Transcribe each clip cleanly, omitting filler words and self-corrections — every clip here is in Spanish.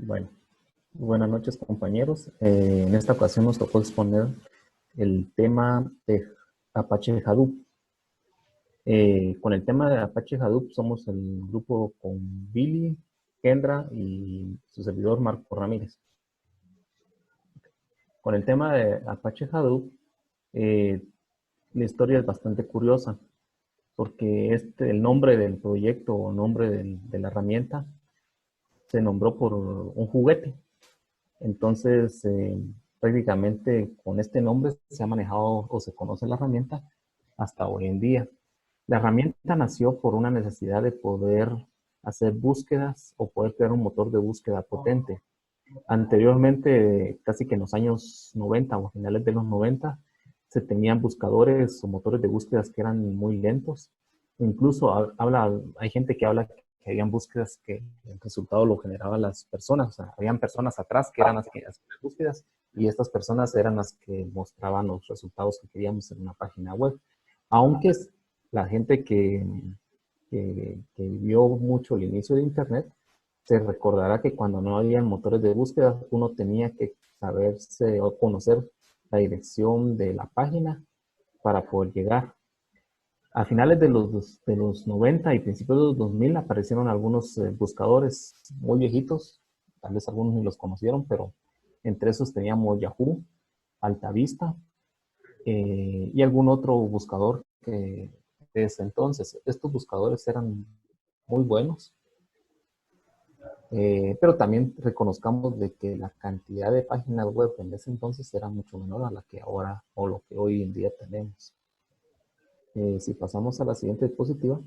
Bueno, buenas noches compañeros. En esta ocasión nos tocó exponer el tema de Apache Hadoop. Con el tema de Apache Hadoop somos el grupo con Billy, Kendra y su servidor Marco Ramírez. Con el tema de Apache Hadoop, eh, la historia es bastante curiosa porque el nombre del proyecto o nombre de la herramienta se nombró por un juguete. Entonces, prácticamente con este nombre se ha manejado o se conoce la herramienta hasta hoy en día. La herramienta nació por una necesidad de poder hacer búsquedas o poder crear un motor de búsqueda potente. Anteriormente, casi que en los años 90 o finales de los 90, se tenían buscadores o motores de búsquedas que eran muy lentos. Incluso hay gente que habla que habían búsquedas que el resultado lo generaban las personas. O sea, habían personas atrás que eran las que hacían las búsquedas y estas personas eran las que mostraban los resultados que queríamos en una página web. Aunque la gente que vivió mucho el inicio de Internet, se recordará que cuando no había motores de búsqueda, uno tenía que saberse o conocer la dirección de la página para poder llegar. A finales de los 90 y principios de los 2000 aparecieron algunos buscadores muy viejitos, tal vez algunos ni los conocieron, pero entre esos teníamos Yahoo, AltaVista y algún otro buscador que desde entonces, estos buscadores eran muy buenos. Pero también reconozcamos de que la cantidad de páginas web en ese entonces era mucho menor a la que ahora o lo que hoy en día tenemos. Si pasamos a la siguiente diapositiva,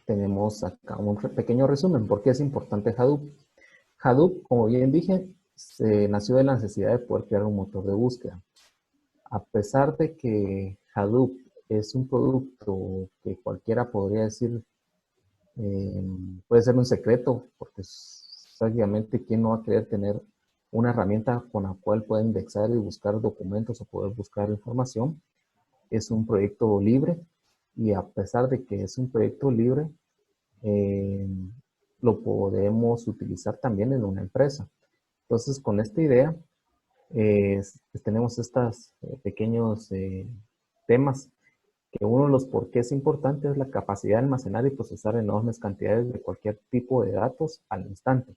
tenemos acá un pequeño resumen. ¿Por qué es importante Hadoop? Hadoop, como bien dije, se nació de la necesidad de poder crear un motor de búsqueda. A pesar de que Hadoop es un producto que cualquiera podría decir puede ser un secreto, porque prácticamente quién no va a querer tener una herramienta con la cual pueda indexar y buscar documentos o poder buscar información. Es un proyecto libre y a pesar de que es un proyecto libre, eh, lo podemos utilizar también en una empresa. Entonces, con esta idea, pues tenemos estos pequeños temas que uno de los por qué es importante es la capacidad de almacenar y procesar enormes cantidades de cualquier tipo de datos al instante.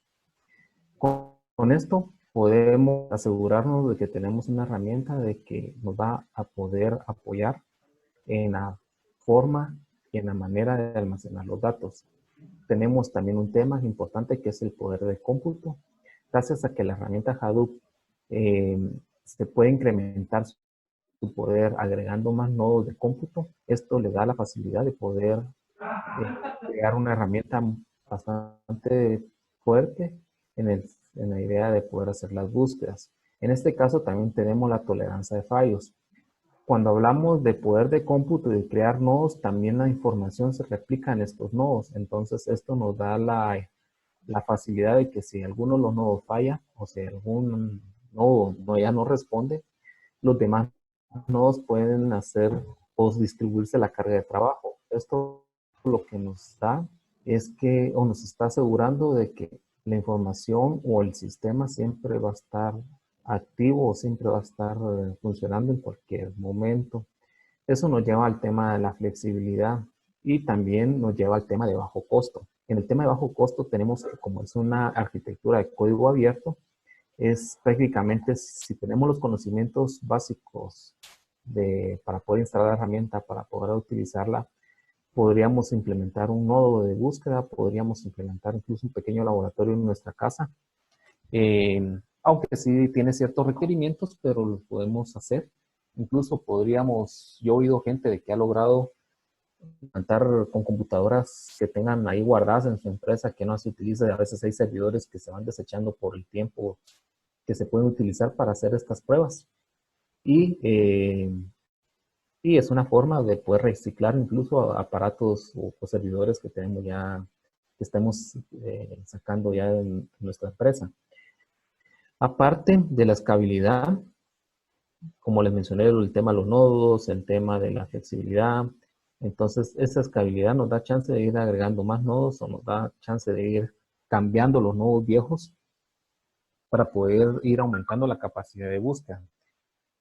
Con esto podemos asegurarnos de que tenemos una herramienta de que nos va a poder apoyar en la forma y en la manera de almacenar los datos. Tenemos también un tema importante que es el poder de cómputo. Gracias a que la herramienta Hadoop eh, se puede incrementar su poder agregando más nodos de cómputo. Esto le da la facilidad de poder crear una herramienta bastante fuerte en la idea de poder hacer las búsquedas. En este caso también tenemos la tolerancia de fallos. Cuando hablamos de poder de cómputo y de crear nodos, también la información se replica en estos nodos. Entonces esto nos da la facilidad de que si alguno de los nodos falla o si algún nodo ya no responde, los demás nodos pueden hacer o distribuirse la carga de trabajo. Esto lo que nos da es que, o nos está asegurando de que la información o el sistema siempre va a estar activo o siempre va a estar funcionando en cualquier momento. Eso nos lleva al tema de la flexibilidad y también nos lleva al tema de bajo costo. En el tema de bajo costo tenemos que, como es una arquitectura de código abierto, es prácticamente si tenemos los conocimientos básicos para poder instalar la herramienta, para poder utilizarla, podríamos implementar un nodo de búsqueda, podríamos implementar incluso un pequeño laboratorio en nuestra casa, aunque sí tiene ciertos requerimientos, pero los podemos hacer. Incluso podríamos, yo he oído gente de que ha logrado implementar con computadoras que tengan ahí guardadas en su empresa, que no se utilice. A veces hay servidores que se van desechando por el tiempo que se pueden utilizar para hacer estas pruebas. Y, eh, y es una forma de poder reciclar incluso aparatos o servidores que tenemos ya, que estemos sacando ya en nuestra empresa. Aparte de la escalabilidad, como les mencioné, el tema de los nodos, el tema de la flexibilidad, Entonces, esa escalabilidad nos da chance de ir agregando más nodos o nos da chance de ir cambiando los nodos viejos para poder ir aumentando la capacidad de búsqueda.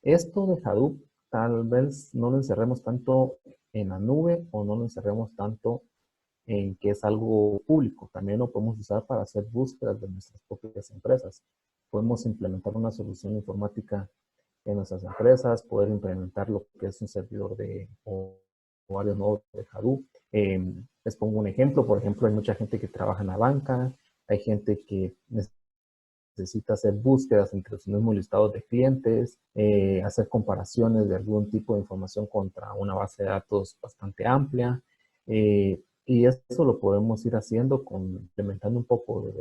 Esto de Hadoop tal vez no lo encerremos tanto en la nube o no lo encerremos tanto en que es algo público. También lo podemos usar para hacer búsquedas de nuestras propias empresas. Podemos implementar una solución informática en nuestras empresas, poder implementar lo que es un servidor o varios nodos de Hadoop. Les pongo un ejemplo. Por ejemplo, hay mucha gente que trabaja en la banca, hay gente que necesita hacer búsquedas entre los mismos listados de clientes, hacer comparaciones de algún tipo de información contra una base de datos bastante amplia. Y eso lo podemos ir haciendo implementando un poco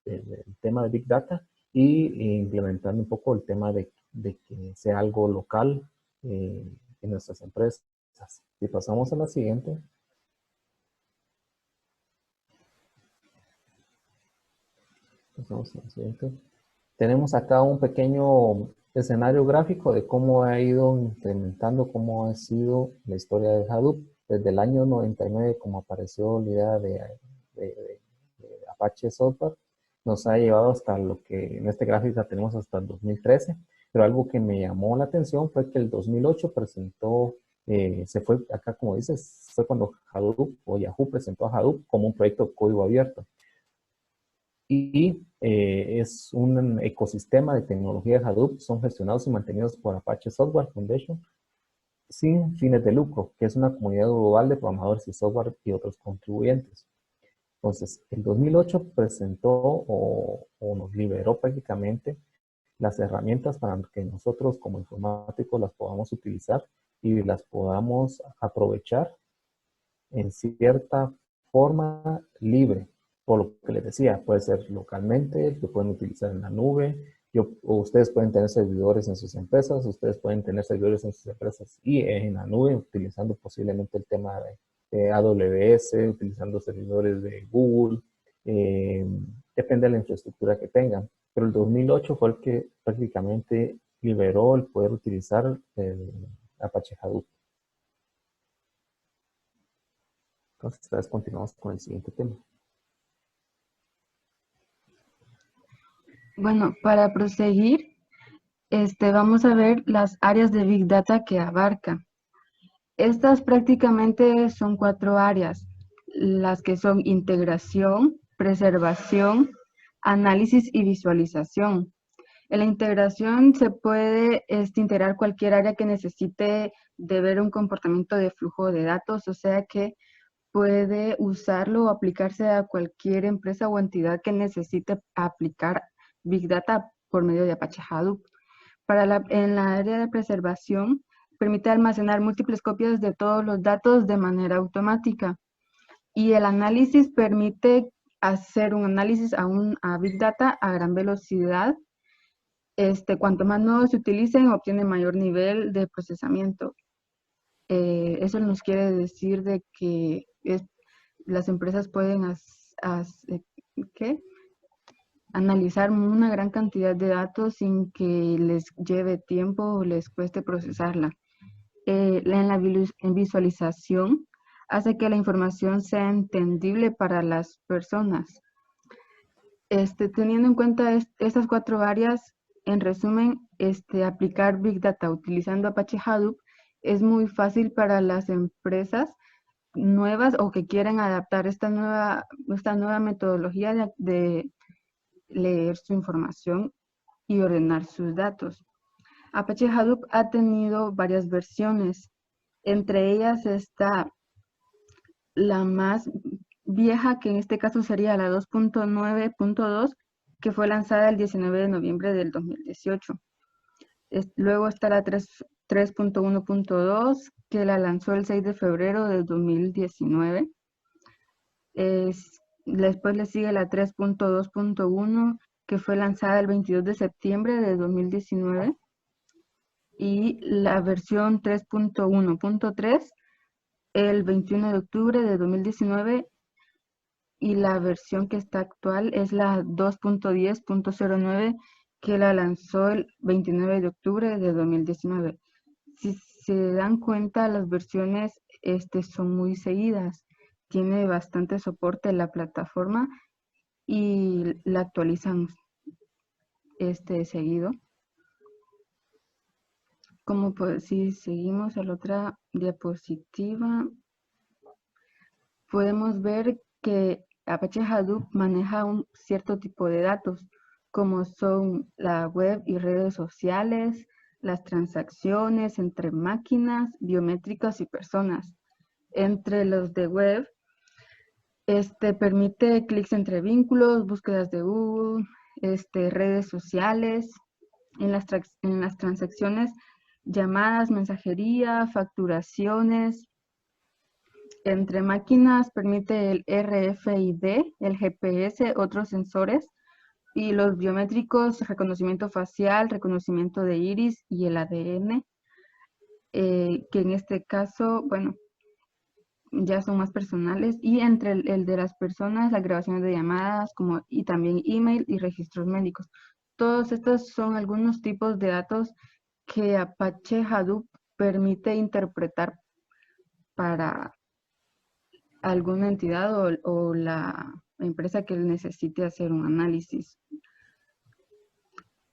del tema de Big Data y implementando un poco el tema de que sea algo local en nuestras empresas. Si pasamos a la siguiente. Pasamos a la siguiente. Tenemos acá un pequeño escenario gráfico de cómo ha ido incrementando, cómo ha sido la historia de Hadoop. Desde el año 99, como apareció la idea de Apache Software, nos ha llevado hasta lo que en este gráfico tenemos hasta el 2013. Pero algo que me llamó la atención fue que el 2008 presentó, se fue acá como dices, fue cuando Hadoop o Yahoo presentó a Hadoop como un proyecto de código abierto y es un ecosistema de tecnología de Hadoop, son gestionados y mantenidos por Apache Software Foundation sin fines de lucro, que es una comunidad global de programadores y software y otros contribuyentes. Entonces, en 2008 presentó o nos liberó prácticamente las herramientas para que nosotros como informáticos las podamos utilizar y las podamos aprovechar en cierta forma libre. Por lo que les decía, puede ser localmente, lo pueden utilizar en la nube, o ustedes pueden tener servidores en sus empresas, ustedes pueden tener servidores en sus empresas y en la nube, utilizando posiblemente el tema de AWS, utilizando servidores de Google, eh, depende de la infraestructura que tengan. Pero el 2008 fue el que prácticamente liberó el poder utilizar el Apache Hadoop. Entonces, continuamos con el siguiente tema. Bueno, para proseguir, vamos a ver las áreas de Big Data que abarca. Estas prácticamente son 4 áreas, las que son integración, preservación, análisis y visualización. En la integración se puede integrar cualquier área que necesite de ver un comportamiento de flujo de datos, o sea que puede usarlo o aplicarse a cualquier empresa o entidad que necesite aplicar Big Data por medio de Apache Hadoop. En la área de preservación, permite almacenar múltiples copias de todos los datos de manera automática. Y el análisis permite hacer un análisis a Big Data a gran velocidad. Cuanto más nodos se utilicen, obtiene mayor nivel de procesamiento. Eso nos quiere decir de que las empresas pueden analizar una gran cantidad de datos sin que les lleve tiempo o les cueste procesarla. En visualización hace que la información sea entendible para las personas. Teniendo en cuenta estas 4 áreas, en resumen, aplicar Big Data utilizando Apache Hadoop es muy fácil para las empresas nuevas o que quieren adaptar esta nueva metodología de leer su información y ordenar sus datos. Apache Hadoop ha tenido varias versiones. Entre ellas está la más vieja, que en este caso sería la 2.9.2, que fue lanzada el 19 de noviembre del 2018. Luego está la 3.1.2, que la lanzó el 6 de febrero del 2019. Después le sigue la 3.2.1, que fue lanzada el 22 de septiembre de 2019. Y la versión 3.1.3 el 21 de octubre de 2019 y la versión que está actual es la 2.10.09 que la lanzó el 29 de octubre de 2019. Si se dan cuenta, las versiones son muy seguidas. Tiene bastante soporte la plataforma y la actualizan seguido. Como pues, si seguimos a la otra diapositiva, podemos ver que Apache Hadoop maneja un cierto tipo de datos, como son la web y redes sociales, las transacciones entre máquinas, biométricas y personas. Entre los de web, permite clics entre vínculos, búsquedas de Google, redes sociales. En las transacciones, llamadas, mensajería, facturaciones. Entre máquinas permite el RFID, el GPS, otros sensores, y los biométricos, reconocimiento facial, reconocimiento de iris y el ADN, que en este caso, bueno, ya son más personales. Y entre el de las personas, la grabación de llamadas, y también email y registros médicos. Todos estos son algunos tipos de datos que Apache Hadoop permite interpretar para alguna entidad o la empresa que necesite hacer un análisis.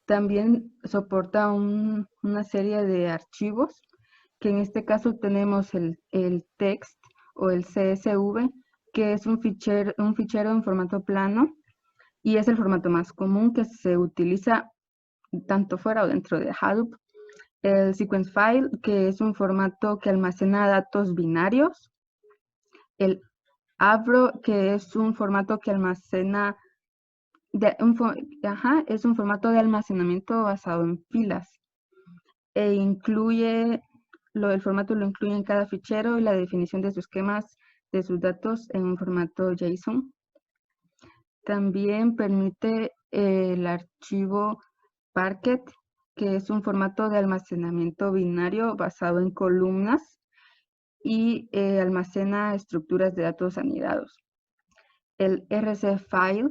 También soporta una serie de archivos, que en este caso tenemos el text o el CSV, que es un fichero en formato plano y es el formato más común que se utiliza tanto fuera o dentro de Hadoop. El sequence file, que es un formato que almacena datos binarios. El Avro, que es un formato que almacena, es un formato de almacenamiento basado en filas. E incluye, el formato lo incluye en cada fichero y la definición de sus esquemas de sus datos en un formato JSON. También permite el archivo Parquet, que es un formato de almacenamiento binario basado en columnas y almacena estructuras de datos anidados. El RC File,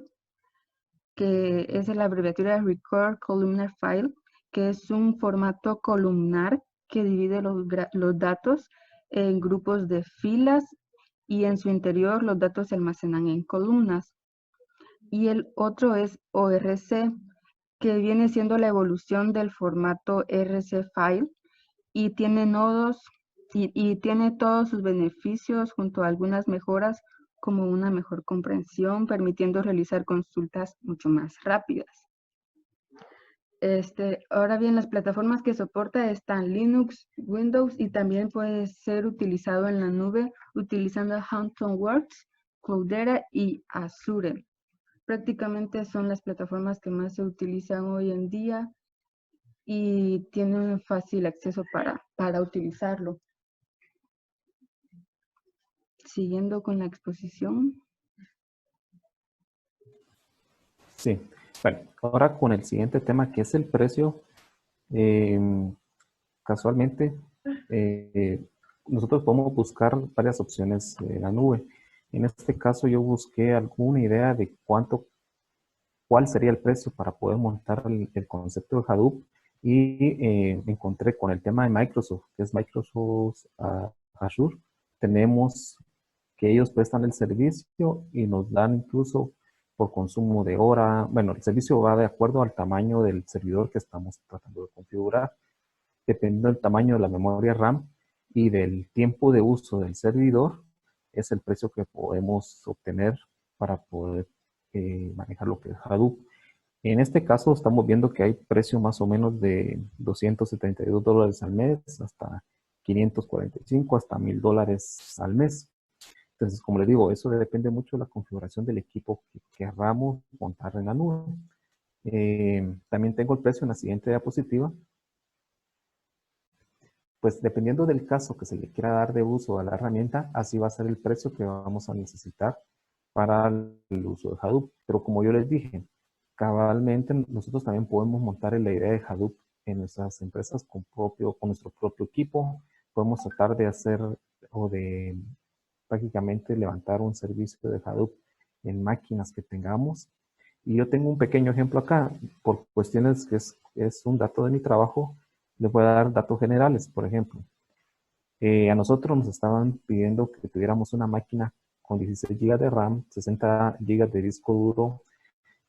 que es la abreviatura de Record Columnar File, que es un formato columnar que divide los datos en grupos de filas y en su interior los datos se almacenan en columnas. Y el otro es ORC, que viene siendo la evolución del formato RC File y tiene nodos y tiene todos sus beneficios junto a algunas mejoras como una mejor comprensión, permitiendo realizar consultas mucho más rápidas. Ahora bien, las plataformas que soporta están Linux, Windows y también puede ser utilizado en la nube utilizando HauntOnWorks, Cloudera y Azure. Prácticamente son las plataformas que más se utilizan hoy en día y tienen fácil acceso para utilizarlo. Siguiendo con la exposición. Sí, bueno, ahora con el siguiente tema que es el precio. Casualmente, nosotros podemos buscar varias opciones en la nube. En este caso yo busqué alguna idea de cuál sería el precio para poder montar el concepto de Hadoop y encontré con el tema de Microsoft, que es Microsoft Azure. Tenemos que ellos prestan el servicio y nos dan incluso por consumo de hora. Bueno, el servicio va de acuerdo al tamaño del servidor que estamos tratando de configurar, dependiendo del tamaño de la memoria RAM y del tiempo de uso del servidor, es el precio que podemos obtener para poder manejar lo que es Hadoop. En este caso estamos viendo que hay precio más o menos de $272 al mes hasta 545 hasta $1000 al mes. Entonces, como les digo, eso depende mucho de la configuración del equipo que queramos montar en la nube. También tengo el precio en la siguiente diapositiva. Pues dependiendo del caso que se le quiera dar de uso a la herramienta, así va a ser el precio que vamos a necesitar para el uso de Hadoop. Pero como yo les dije, cabalmente nosotros también podemos montar la idea de Hadoop en nuestras empresas con nuestro propio equipo. Podemos tratar de hacer o de prácticamente levantar un servicio de Hadoop en máquinas que tengamos. Y yo tengo un pequeño ejemplo acá, por cuestiones que es un dato de mi trabajo. Les voy a dar datos generales, por ejemplo. A nosotros nos estaban pidiendo que tuviéramos una máquina con 16 GB de RAM, 60 GB de disco duro.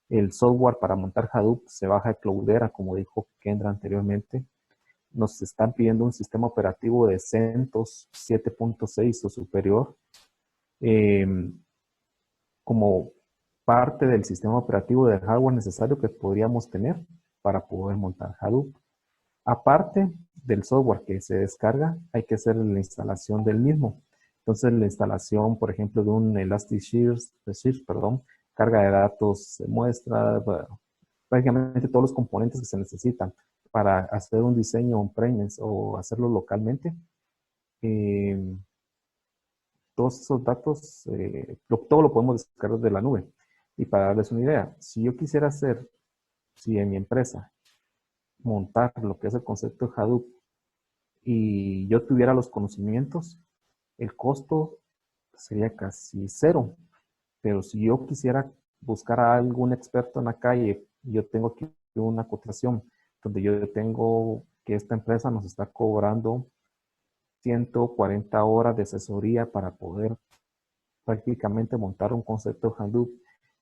El software para montar Hadoop se baja de Cloudera, como dijo Kendra anteriormente. Nos están pidiendo un sistema operativo de CentOS 7.6 o superior eh, como parte del sistema operativo de hardware necesario que podríamos tener para poder montar Hadoop. Aparte del software que se descarga, hay que hacer la instalación del mismo. Entonces, la instalación, por ejemplo, de un Elasticsearch, carga de datos, muestra, bueno, prácticamente todos los componentes que se necesitan para hacer un diseño on-premise o hacerlo localmente. Eh, Todos esos datos, todo lo podemos descargar de la nube. Y para darles una idea, si yo quisiera hacer, si en mi empresa, montar lo que es el concepto de Hadoop y yo tuviera los conocimientos, el costo sería casi cero. Pero si yo quisiera buscar a algún experto en la calle, yo tengo aquí una cotización donde yo tengo que esta empresa nos está cobrando 140 horas de asesoría para poder prácticamente montar un concepto de Hadoop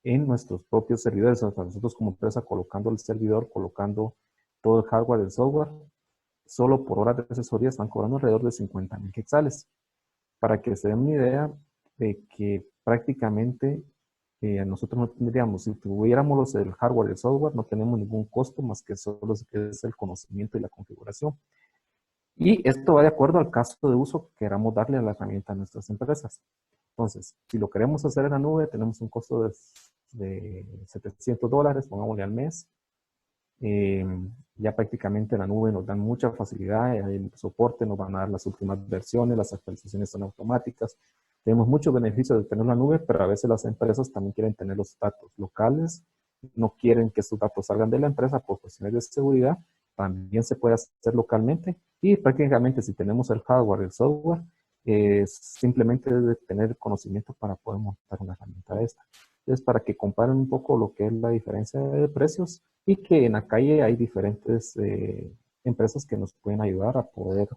en nuestros propios servidores. O sea, nosotros como empresa colocando el servidor, colocando todo el hardware y el software, solo por horas de asesoría están cobrando alrededor de 50,000 quetzales. Para que se den una idea de que prácticamente nosotros no tendríamos, si tuviéramos el hardware y el software, no tenemos ningún costo más que solo que es el conocimiento y la configuración. Y esto va de acuerdo al caso de uso que queramos darle a la herramienta a nuestras empresas. Entonces, si lo queremos hacer en la nube, tenemos un costo de $700, pongámosle al mes. Eh, ya prácticamente en la nube nos dan mucha facilidad, el soporte, nos van a dar las últimas versiones, las actualizaciones son automáticas. Tenemos muchos beneficios de tener la nube, pero a veces las empresas también quieren tener los datos locales, no quieren que sus datos salgan de la empresa por cuestiones de seguridad, también se puede hacer localmente y prácticamente si tenemos el hardware y el software, simplemente de tener conocimiento para poder montar una herramienta de esta. Entonces, para que comparen un poco lo que es la diferencia de precios y que en la calle hay diferentes empresas que nos pueden ayudar a poder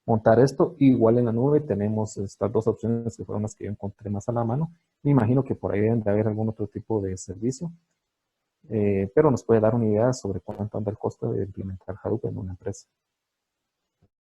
montar esto. Igual en la nube tenemos estas dos opciones que fueron las que yo encontré más a la mano. Me imagino que por ahí deben de haber algún otro tipo de servicio, pero nos puede dar una idea sobre cuánto anda el costo de implementar Hadoop en una empresa.